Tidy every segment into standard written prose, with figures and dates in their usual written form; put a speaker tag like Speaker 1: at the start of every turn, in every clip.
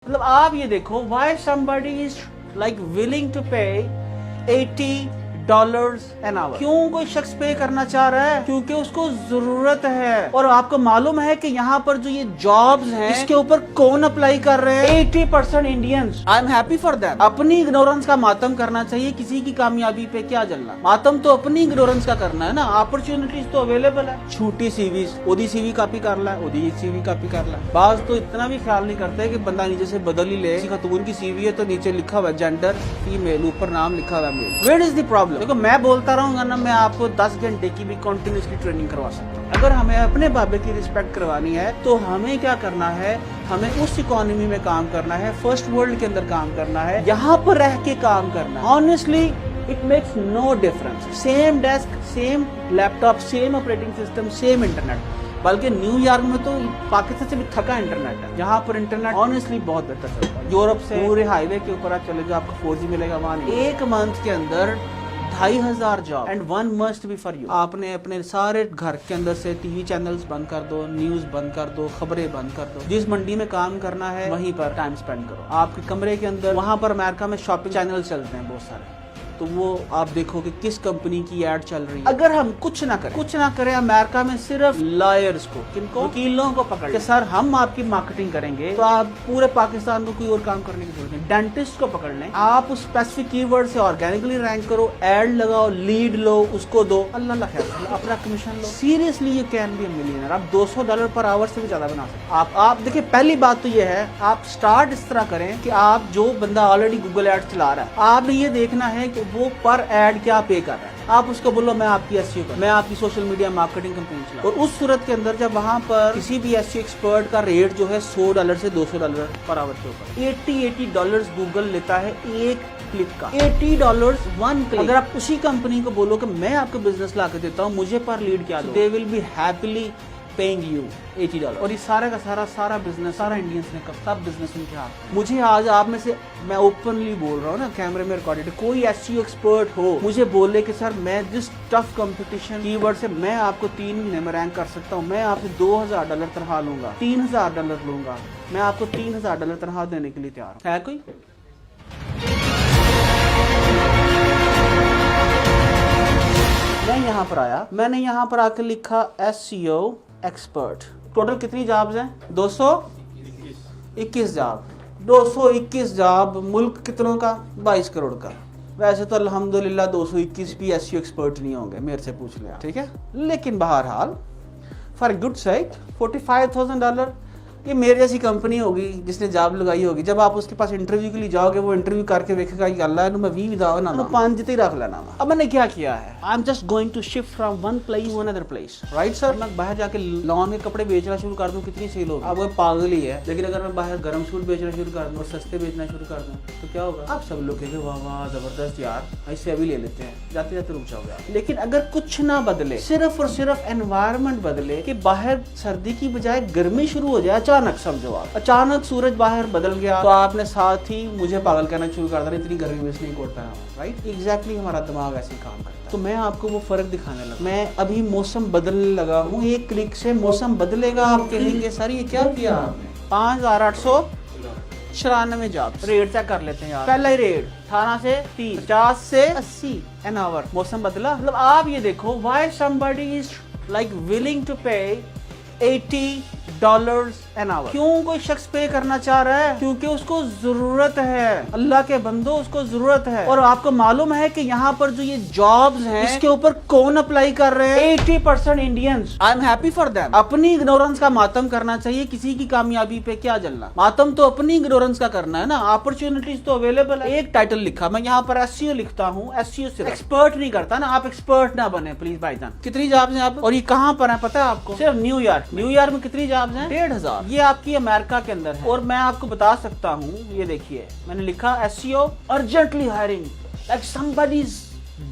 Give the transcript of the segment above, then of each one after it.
Speaker 1: मतलब आप ये देखो, why somebody is like willing to pay $80 an hour। क्यों कोई शख्स पे करना चाह रहा है? क्योंकि उसको जरूरत है। और आपको मालूम है कि यहाँ पर जो ये जॉब्स हैं, इसके ऊपर कौन अप्लाई कर रहे हैं? 80% Indians. I am happy for that. अपनी इग्नोरेंस का मातम करना चाहिए, किसी की कामयाबी पे क्या जलना। मातम तो अपनी इग्नोरेंस का करना है ना। अपॉर्चुनिटीज तो अवेलेबल है। छोटी सीवीज, ओदी सीवी कॉपी कर ला, ओदी सीवी कॉपी कर ला। बाज तो इतना भी ख्याल नहीं करते कि बंदा नीचे से बदल ही ले। किसी खातून की सीवी है तो नीचे लिखा हुआ जेंडर फीमेल, ऊपर नाम लिखा हुआ mail. Where is the problem? देखो, मैं बोलता रहूंगा ना, मैं आपको 10 घंटे की भी कंटिन्यूसली ट्रेनिंग करवा सकता हूँ। अगर हमें अपने बाबे की रिस्पेक्ट करवानी है तो हमें क्या करना है? हमें उस इकोनॉमी में काम करना है, फर्स्ट वर्ल्ड के अंदर काम करना है, यहाँ पर रह के काम करना है। Honestly it makes no difference. Same desk, same laptop, same operating system, same internet. बल्कि न्यूयॉर्क में तो पाकिस्तान से भी थका इंटरनेट है। यहाँ पर इंटरनेट ऑनेस्टली बहुत बेहतर चलता है। यूरोप से पूरे हाईवे के ऊपर आप चले जाओ, आपको 4G मिलेगा वहाँ नहीं। एक मंथ के अंदर 2500 job and one must be for you. आपने अपने सारे घर के अंदर से टीवी चैनल्स बंद कर दो, न्यूज बंद कर दो, खबरें बंद कर दो। जिस मंडी में काम करना है वहीं पर टाइम स्पेंड करो। आपके कमरे के अंदर, वहां पर अमेरिका में शॉपिंग चैनल चलते हैं बहुत सारे, तो वो आप देखो कि किस कंपनी की एड चल रही है। अगर हम कुछ ना करें अमेरिका में सिर्फ लॉयर्स को, किनको? वकीलों को पकड़ के सर हम आपकी मार्केटिंग करेंगे, तो आप पूरे पाकिस्तान को कोई और काम करने की जरूरत नहीं। डेंटिस्ट को पकड़ लें, आप उस स्पेसिफिक कीवर्ड से ऑर्गेनिकली रैंक करो, एड लगाओ, लीड लो, उसको दो, अल्लाह खैर, अपना commission low. Seriously you can be a millionaire. आप $200 पर आवर से भी ज्यादा बना सकते हैं। आप देखिए, पहली बात तो ये है, आप स्टार्ट इस तरह करें कि आप, जो बंदा ऑलरेडी गूगल एड चला रहा है, आपने ये देखना है कि वो पर ऐड क्या पे कर रहा है। आप उसको बोलो मैं आपकी एसईओ कर, मैं आपकी सोशल मीडिया मार्केटिंग कंपनी चला। और उस सूरत के अंदर जब वहां पर किसी भी एसईओ एक्सपर्ट का रेट जो है $100 से $200 पर आवर के ऊपर, $80 गूगल लेता है एक क्लिक का। $80 वन क्लिक। अगर आप उसी कंपनी को बोलो कि मैं आपको बिजनेस ला के देता हूँ, मुझे पर लीड क्या दो, they will be happily paying you $80। और ये सारा का सारा बिजनेस, सारा इंडियंस ने सब बिजनेस उनके हाथ। मुझे आज आप में से, मैं ओपनली बोल रहा हूँ ना, कैमरे में रिकॉर्डेड, कोई एसईओ एक्सपर्ट हो मुझे बोले कि सर मैं जिस टफ कंपटीशन कीवर्ड से मैं आपको 3 महीने में रैंक कर सकता हूँ, मैं आपसे $2000 तनख्वाह लूंगा, $3000 लूंगा, मैं आपको $3000 तनख्वाह देने के लिए तैयार हूँ। है कोई? मैं यहाँ पर आया, मैंने यहाँ पर आकर लिखा एसईओ एक्सपर्ट। टोटल कितनी जॉब्स हैं? 221 जॉब। 221 जॉब, मुल्क कितनों का? 22 करोड़ का। वैसे तो अल्हम्दुलिल्लाह 221 भी एसईओ एक्सपर्ट नहीं होंगे, मेरे से पूछ लिया, ठीक है। लेकिन बहरहाल फॉर गुड साइट $45,000, ये मेरी जैसी कंपनी होगी जिसने जॉब लगाई होगी, जब आप उसके पास इंटरव्यू के लिए जाओगे, वो इंटरव्यू करके देखेगा कि अल्लाह मैं 20 दाओ ना 5 जितने रख लेना। अब मैंने क्या किया है, I am just going to shift from one place to another place, right sir. मैं बाहर जाके लॉन के कपड़े बेचना शुरू कर दूं, कितनी सेल होगी? अब वो पागल ही है। लेकिन अगर मैं बाहर गर्म सूट बेचना शुरू कर दूं और सस्ते बेचना शुरू कर दूं तो क्या होगा? आप सब लोग कहेंगे वाह वाह जबरदस्त यार, इससे अभी ले लेते हैं, जाते जाते रुक जाओगे आप। लेकिन अगर कुछ ना बदले, सिर्फ और सिर्फ एनवायरनमेंट बदले, कि बाहर सर्दी की बजाय गर्मी शुरू हो जाए, अचानक समझो आप, अचानक सूरज बाहर बदल गया, तो आपने साथ ही मुझे पागल करना शुरू कर देना, इतनी गर्मी में नहीं कोट पहना, राइट? एग्जैक्टली हमारा दिमाग ऐसे ही काम करता है। तो मैं आपको वो फर्क दिखाने लगा। मैं अभी मौसम बदलने लगा हूँ, एक क्लिक से मौसम बदलेगा। आप कहेंगे सर ये क्या किया आपने? 5894 जॉब। रेट चेक कर लेते हैं यार। पहला ही रेट 18 से 30, 50 से 80 एन आवर। मौसम बदला। मतलब आप ये देखो, why somebody is like willing to pay $80 an hour। क्यों कोई शख्स पे करना चाह रहा है? क्योंकि उसको जरूरत है। अल्लाह के बंदो, उसको जरूरत है। और आपको मालूम है कि यहाँ पर जो ये जॉब्स हैं, इसके ऊपर कौन अप्लाई कर रहे हैं? 80% Indians. I am happy for them. अपनी इग्नोरेंस का मातम करना चाहिए, किसी की कामयाबी पे क्या जलना। मातम तो अपनी इग्नोरेंस का करना है ना। अपॉर्चुनिटीज तो अवेलेबल है। एक टाइटल लिखा, मैं यहाँ पर एसईओ लिखता हूँ, एसईओ से एक्सपर्ट नहीं करता ना। आप एक्सपर्ट ना बने प्लीज भाईजान। कितनी जॉब्स हैं आप? और ये कहाँ पर है पता है आपको? सिर्फ न्यूयॉर्क में कितनी जॉब्स हैं? 1500। ये आपकी अमेरिका के अंदर है। और मैं आपको बता सकता हूँ, ये देखिए मैंने लिखा SEO urgently hiring, like somebody is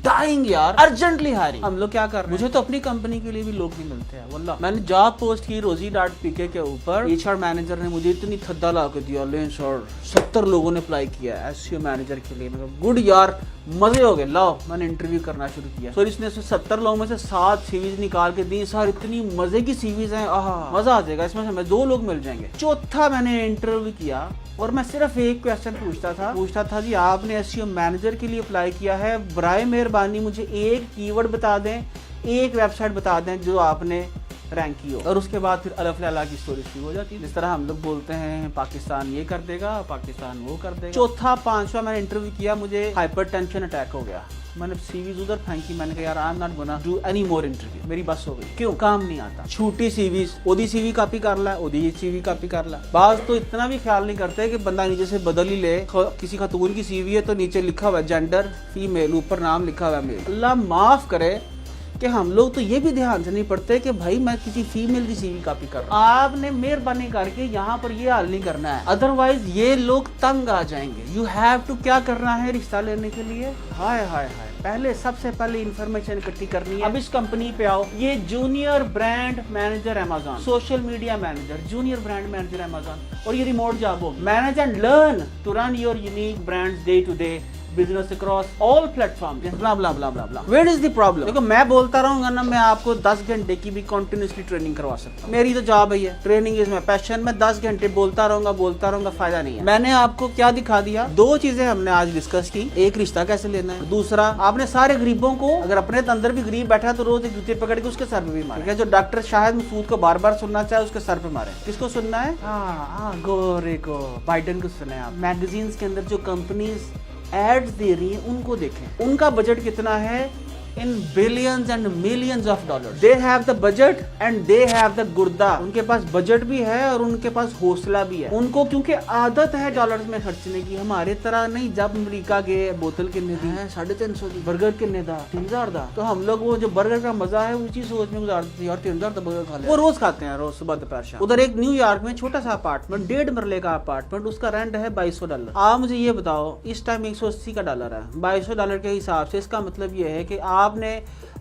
Speaker 1: dying यार, अर्जेंटली हायरिंग। हम लोग क्या कर रहे हैं? मुझे तो अपनी कंपनी के लिए भी लोग नहीं मिलते हैं वल्लाह। मैंने जॉब पोस्ट की rosie.pk के ऊपर, एचआर मैनेजर ने मुझे इतनी थद्दा ला के दिया, ले सर 70 लोगों ने अप्लाई किया एसईओ मैनेजर के लिए। मैं गुड यार, मजे हो गए, लाओ मैंने इंटरव्यू करना शुरू किया। तो इसने 70 लोगों में से 7 सीवीज निकाल के दी। सर इतनी मजे की सीवीज हैं, मजा आ जाएगा, इसमें से हमें 2 लोग मिल जाएंगे। चौथा मैंने इंटरव्यू किया और मैं सिर्फ एक क्वेश्चन पूछता था जी आपने एसईओ मैनेजर के लिए अप्लाई किया है, बराए मेहरबानी मुझे एक कीवर्ड बता दें, एक वेबसाइट बता दें जो आपने रैंक की हो। और उसके बाद फिर अलग अलग की स्टोरी शुरू हो जाती है। जिस तरह हम लोग बोलते हैं पाकिस्तान ये कर देगा, पाकिस्तान वो कर देगा। चौथा 5वां मैंने इंटरव्यू किया, मुझे हाइपरटेंशन अटैक हो गया। मैंने सीवीज उधर फेंकी, मैंने कहा यार I am not gonna do any more interview, मेरी बस हो गई। क्यों? काम नहीं आता। छोटी सीवीज, ओदी सीवी कॉपी कर ला, ओदी सीवी कॉपी कर ला। बात तो इतना भी ख्याल नहीं करते कि बंदा नीचे से बदल ही ले। किसी खातून की सीवी है तो नीचे लिखा हुआ है जेंडर फीमेल, ऊपर नाम लिखा हुआ है मेल। अल्लाह माफ करे कि हम लोग तो ये भी ध्यान से नहीं पढ़ते कि भाई मैं किसी फीमेल की सीवी कॉपी कर रहा हूँ। आपने मेहरबानी करके यहाँ पर ये हाल नहीं करना है, अदरवाइज ये लोग तंग आ जाएंगे। यू हैव टू क्या करना है रिश्ता लेने के लिए? हाय हाय हाय, पहले सबसे पहले इंफॉर्मेशन इकट्ठी करनी है। अब इस कंपनी पे आओ, ये junior brand manager Amazon, social media manager, junior brand manager Amazon, और ये रिमोट जॉब हो। Manage and learn to run your unique brands day to day business across all platform, blah blah blah blah blah. Where is the problem? देखो मैं बोलता रहूंगा ना, मैं आपको 10 घंटे की भी कंटिन्यूसली ट्रेनिंग करवा सकता हूँ। मेरी तो जॉब है ये, ट्रेनिंग इज माय पैशन। मैं 10 घंटे बोलता रहूंगा, फायदा नहीं है। मैंने आपको क्या दिखा दिया? 2 चीजें हमने आज डिस्कस की, एक रिश्ता कैसे लेना है, दूसरा आपने सारे गरीबों को, अगर अपने अंदर भी गरीब बैठा तो रोज एक जूते पकड़ के उसके सर पे भी मारे। जो डॉक्टर शाहिद मसूद को बार बार सुनना चाहे उसके सर पे मारे। किसको सुनना है? गोरे को, बाइडन को सुने आप। मैगजीन के अंदर जो कंपनीज एड्स दे रही है उनको देखें, उनका बजट कितना है? In billions and millions of dollars. They have the budget and they have the गुर्दा। उनके पास बजट भी है और उनके पास हौसला भी है। उनको क्योंकि आदत है डॉलर्स में खर्चने की, हमारे तरह नहीं। जब अमेरिका गए, बोतल कितने दी है? 350 दी। बर्गर कितने दा? 3000 दा। तो हम लोग वो जो बर्गर का मजा है उसी सोच में गुजारते थे, और 3000 का बर्गर खा ले। वो रोज खाते हैं, रोज सुबह दोपहर शाम। उधर एक न्यूयॉर्क में छोटा सा अपार्टमेंट, 1.5 मरले का अपार्टमेंट, उसका रेंट है $2200। आप मुझे ये बताओ, इस टाइम $180 का डॉलर है। $2200 के हिसाब से इसका मतलब ये है कि आपने,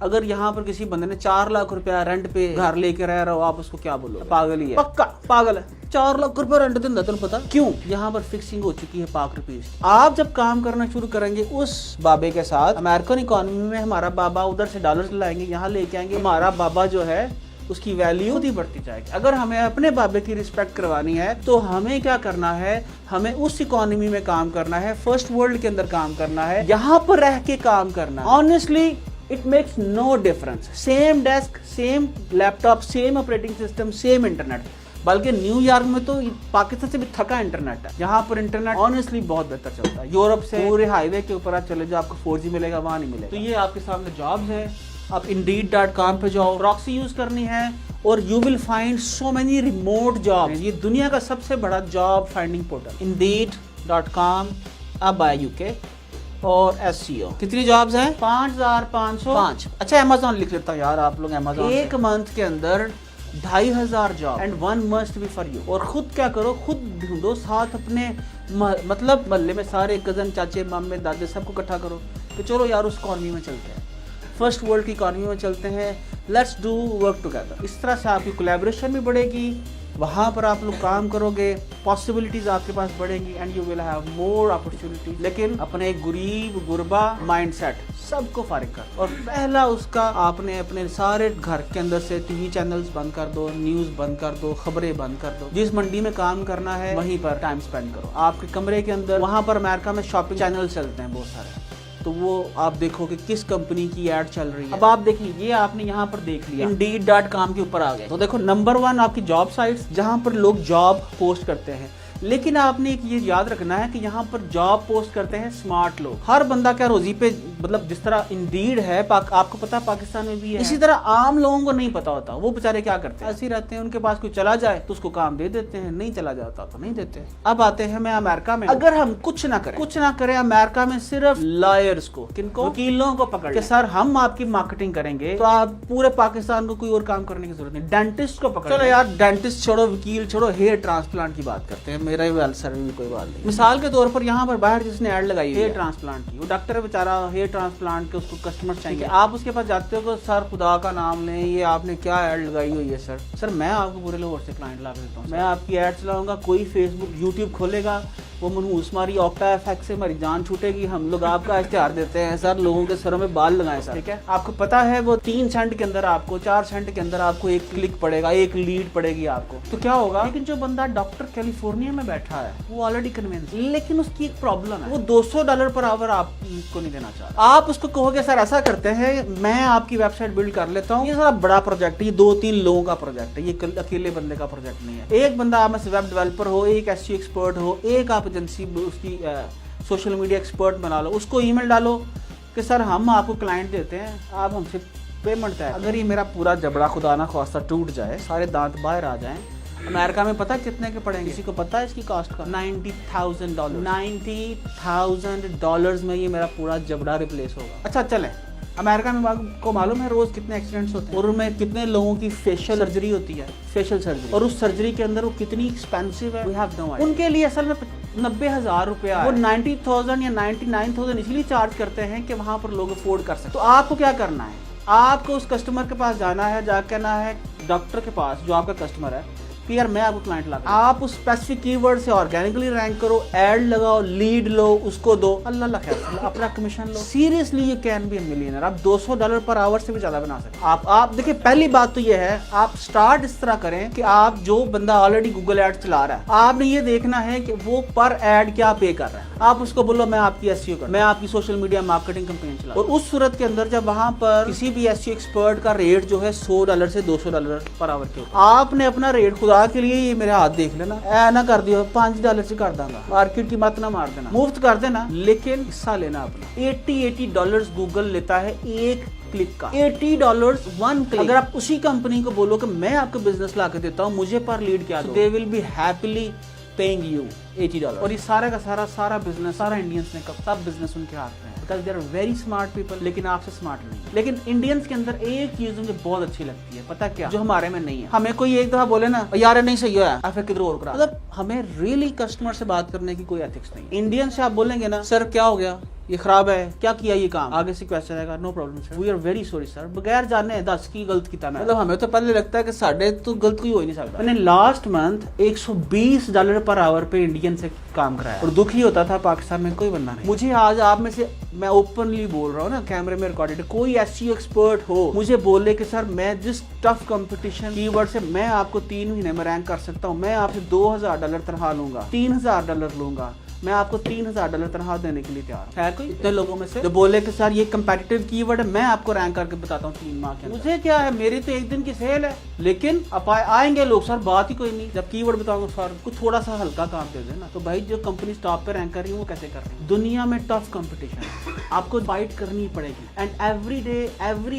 Speaker 1: अगर यहाँ पर किसी बंदे ने 4 लाख रुपया रेंट पे घर लेके रह रहा हो, आप उसको क्या बोलो? पागल ही है, पक्का पागल है। 4 लाख रुपया रेंट देता, तुम पता क्यों? यहाँ पर फिक्सिंग हो चुकी है पाक रुपीज। आप जब काम करना शुरू करेंगे उस बाबे के साथ, अमेरिकन इकोनॉमी में हमारा बाबा उधर से डॉलर लाएंगे, यहाँ लेके आएंगे, हमारा बाबा जो है उसकी वैल्यू खुद ही बढ़ती जाएगी। अगर हमें अपने बाबे की रिस्पेक्ट करवानी है तो हमें क्या करना है? हमें उस इकोनॉमी में काम करना है, फर्स्ट वर्ल्ड के अंदर काम करना है, यहाँ पर रह के काम करना। Honestly it makes no difference. Same desk, same laptop, same operating system, same internet. बल्कि न्यूयॉर्क में तो पाकिस्तान से भी थका इंटरनेट है। यहाँ पर इंटरनेट ऑनेस्टली बहुत बेहतर चलता है। यूरोप से पूरे हाईवे के ऊपर आप चले जाओ, आपको 4G मिलेगा, वहाँ नहीं मिलेगा। तो ये आपके सामने जॉब्स है। आप Indeed.com पे जाओ, प्रॉक्सी यूज करनी है और you will find so many remote job. ये दुनिया का सबसे बड़ा जॉब फाइंडिंग पोर्टल Indeed.com, अब आया यूके और SEO। कितनी जॉब्स हैं? 5505। अच्छा Amazon लिख लेता हूँ यार, आप लोग Amazon। एक मंथ के अंदर 2500 job and 1 must be for you. और खुद क्या करो, खुद ढूंढो, साथ अपने मतलब मोहल्ले में सारे कजन, चाचे, मामे, दादे सबको इकट्ठा करो कि चलो यार उस इकॉनमी में चलते हैं, फर्स्ट वर्ल्ड की इकॉनमी में चलते हैं, लेट्स डू वर्क टुगेदर। इस तरह से आपकी कोलैबोरेशन भी बढ़ेगी, वहाँ पर आप लोग काम करोगे, पॉसिबिलिटीज आपके पास बढ़ेंगी and you will have more opportunities. लेकिन अपने गरीब गुरबा माइंडसेट सबको फारिग कर, और पहला उसका आपने अपने सारे घर के अंदर से टीवी चैनल्स बंद कर दो, न्यूज बंद कर दो, खबरें बंद कर दो। जिस मंडी में काम करना है वहीं पर टाइम स्पेंड करो। आपके कमरे के अंदर, वहाँ पर अमेरिका में शॉपिंग चैनल चलते हैं बहुत सारे, तो वो आप देखो कि किस कंपनी की एड चल रही है। अब आप देखिए, ये आपने यहाँ पर देख लिया, Indeed.com के ऊपर आ गए तो देखो नंबर 1 आपकी जॉब साइट्स जहाँ पर लोग जॉब पोस्ट करते हैं। लेकिन आपने एक ये याद रखना है कि यहाँ पर जॉब पोस्ट करते हैं स्मार्ट लोग। हर बंदा क्या रोजी पे, मतलब जिस तरह इंडीड है आपको पता है पाकिस्तान में भी है, इसी तरह आम लोगों को नहीं पता होता। वो बेचारे क्या करते हैं, ऐसे ही रहते हैं, उनके पास कोई चला जाए तो उसको काम दे देते हैं, नहीं चला जाता तो नहीं देते। अब आते हैं मैं अमेरिका में, अगर हम कुछ ना करें अमेरिका में, सिर्फ लॉयर्स को, किनको, वकीलों को पकड़ के सर हम आपकी मार्केटिंग करेंगे, तो आप पूरे पाकिस्तान को कोई और काम करने की जरूरत नहीं। डेंटिस्ट को पकड़, चलो यार डेंटिस्ट छोड़ो, वकील छोड़ो, हेयर ट्रांसप्लांट की बात करते हैं, मेरा भी सर भी कोई बात नहीं। मिसाल के तौर पर यहाँ पर बाहर जिसने ऐड लगाई हेयर ट्रांसप्लांट की, वो डॉक्टर है बेचारा, हेयर ट्रांसप्लांट के उसको कस्टमर चाहिए, आप उसके पास जाते हो तो सर खुदा का नाम लें, ये आपने क्या ऐड लगाई हुई है सर मैं आपको पूरे लोगों से क्लाइंट ला देता हूँ, मैं आपकी ऐड चलाऊंगा। कोई फेसबुक यूट्यूब खोलेगा, वो मनहूस मारी ऑक्टा एफएक्ट से हमारी जान छूटेगी, हम लोग आपका इश्तिहार देते हैं सर, लोगों के सरों में बाल लगाएं सर, ठीक है। आपको पता है वो 3 सेंट के अंदर आपको 4 सेंट के अंदर आपको एक क्लिक पड़ेगा, एक लीड पड़ेगी आपको, तो क्या होगा। लेकिन जो बंदा डॉक्टर कैलिफोर्निया में बैठा है वो ऑलरेडी कन्विंस, लेकिन उसकी एक प्रॉब्लम है, वो $200 पर आवर आपको नहीं देना चाहता। आप उसको कहोगे सर ऐसा करते हैं मैं आपकी वेबसाइट बिल्ड कर लेता हूँ, ये सारा बड़ा प्रोजेक्ट है, ये 2-3 लोगों का प्रोजेक्ट है, ये अकेले बंदे का प्रोजेक्ट नहीं है। एक बंदा आप में से वेब डेवलपर हो, एक एसईओ एक्सपर्ट हो, एक आप एजेंसी उसकी सोशल मीडिया एक्सपर्ट बना लो, उसको ईमेल डालो कि सर हम आपको क्लाइंट देते हैं, आप हमसे पेमेंट है। अगर ये मेरा पूरा जबड़ा खुदा ना खास्ता टूट जाए, सारे दांत बाहर आ जाएं, अमेरिका में पता कितने के पड़ेंगे, किसी को पता है इसकी कॉस्ट का? $90,000। $90,000 में ये मेरा पूरा जबड़ा रिप्लेस होगा। अच्छा चले, अमेरिका में आपको मालूम है रोज कितने एक्सीडेंट्स होते हैं और उनमें कितने लोगों की फेशियल सर्जरी होती है, फेशियल सर्जरी, और उस सर्जरी के अंदर वो कितनी एक्सपेंसिव है, वी हैव नो आइडिया। उनके लिए असल में 90,000 रुपया, वो 90,000 या 99,000 इसलिए चार्ज करते हैं कि वहां पर लोग अफोर्ड कर सकें। तो आपको क्या करना है, आपको उस कस्टमर के पास जाना है, जाकर कहना है डॉक्टर के पास जो आपका कस्टमर है कि यार मैं आपको क्लाइंट ला, आप उस स्पेसिफिक कीवर्ड से ऑर्गेनिकली रैंक करो, ऐड लगाओ, लीड लो, उसको दो, अल्लाह खैर अपना commission low. Seriously you can be a millionaire. आप $200 पर आवर से भी ज्यादा बना सकते। आप देखिए, पहली बात तो ये है आप स्टार्ट इस तरह करें कि आप जो बंदा ऑलरेडी गूगल एड चला रहा है, आपने ये देखना है कि वो पर एड क्या पे कर रहा है। आप उसको बोलो मैं आपकी एसईओ कर, मैं आपकी सोशल मीडिया मार्केटिंग कैंपेन चला, और उस सूरत के अंदर जब वहां पर किसी भी एसईओ एक्सपर्ट का रेट जो है $100 से $200 पर आवर के ऊपर, आपने अपना रेट खुदा के लिए ये मेरे हाथ देख लेना, ऐ ना कर दियो $5 से कर दूंगा, मार्केट की मत ना मार देना, मुफ्त कर देना, लेकिन हिस्सा लेना अपना। $80 गूगल लेता है एक क्लिक का, $80 1 क्लिक। अगर आप उसी कंपनी को बोलो कि मैं आपको बिजनेस ला के देता हूँ, मुझे पर लीड क्या दो, they will be happily paying you $80। और ये सारा का सारा बिजनेस, सारा इंडियंस ने सब बिजनेस उनके हाथ में है, because they are very smart people, लेकिन आपसे स्मार्ट नहीं। लेकिन इंडियंस के अंदर एक चीज मुझे बहुत अच्छी लगती है, पता क्या, जो हमारे में नहीं है। हमें कोई एक दफा बोले ना यार नहीं सही है, फिर किधर और करा, मतलब हमें रियली कस्टमर से बात करने की कोई एथिक्स नहीं। इंडियन से आप बोलेंगे ना सर क्या हो गया, ये खराब है, क्या किया ये काम, आगे से क्वेश्चन आएगा no problem sir, we are very sorry sir, बगैर जाने 10 की गलत किया मैं, मतलब हमें तो पहले लगता है कि साढ़े तो गलत कोई हो ही नहीं सकता। मैंने लास्ट मंथ $120 पर आवर पे इंडियन से काम कराया, और दुखी होता था पाकिस्तान में कोई बंदा नहीं। मुझे आज आप में से, मैं ओपनली बोल रहा हूँ ना, कैमरे में रिकॉर्डेड, कोई एसईओ एक्सपर्ट हो मुझे बोले कि सर मैं जिस टफ कंपटीशन कीवर्ड से मैं आपको 3 महीने में रैंक कर सकता हूँ, मैं आपसे $2,000 तनख्वाह लूंगा, $3,000 लूंगा, मैं आपको $3,000 तनख्वाह देने के लिए तैयार है कोई इतने लोगों में से जो बोले कि सर ये कंपेटिटिव कीवर्ड है, मैं आपको रैंक करके बताता हूँ 3 माह के अंदर। मुझे क्या है, मेरी तो एक दिन की सेल है, लेकिन अब आएंगे लोग सर, बात ही कोई नहीं, जब कीवर्ड बताऊंगा सर कुछ थोड़ा सा हल्का काम दे देना, तो भाई जो कंपनी टॉप पे रैंक कर रही है वो कैसे कर रही है। दुनिया में टफ कंपटीशन है, आपको फाइट करनी पड़ेगी, and every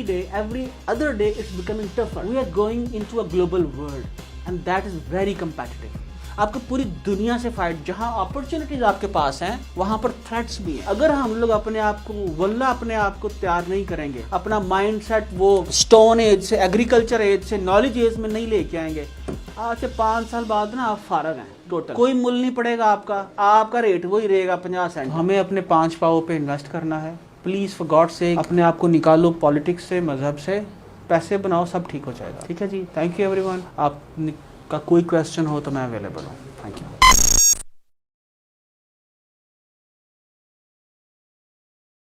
Speaker 1: day every other day it's becoming tougher. We are going into a global world and that is very competitive. आपको पूरी दुनिया से फाइट, जहां अपॉर्चुनिटीज आपके पास हैं वहां पर थ्रेट्स भी हैं। अगर हम लोग अपने आप को तैयार नहीं करेंगे, अपना माइंडसेट वो स्टोन एज से, एग्रीकल्चर एज से, नॉलेज एज में नहीं लेके आएंगे, आज से 5 साल बाद ना आप फारग हैं टोटल, कोई मूल्य नहीं पड़ेगा आपका रेट वही रहेगा 50 सेंट। हमें अपने 5 पाँव पे इन्वेस्ट करना है। प्लीज फॉर गॉड से अपने आप को निकालो पॉलिटिक्स से, मजहब से, पैसे बनाओ, सब ठीक हो जाएगा। ठीक है जी, थैंक यू एवरीवन। आप का कोई क्वेश्चन हो तो मैं अवेलेबल हूँ। Thank you.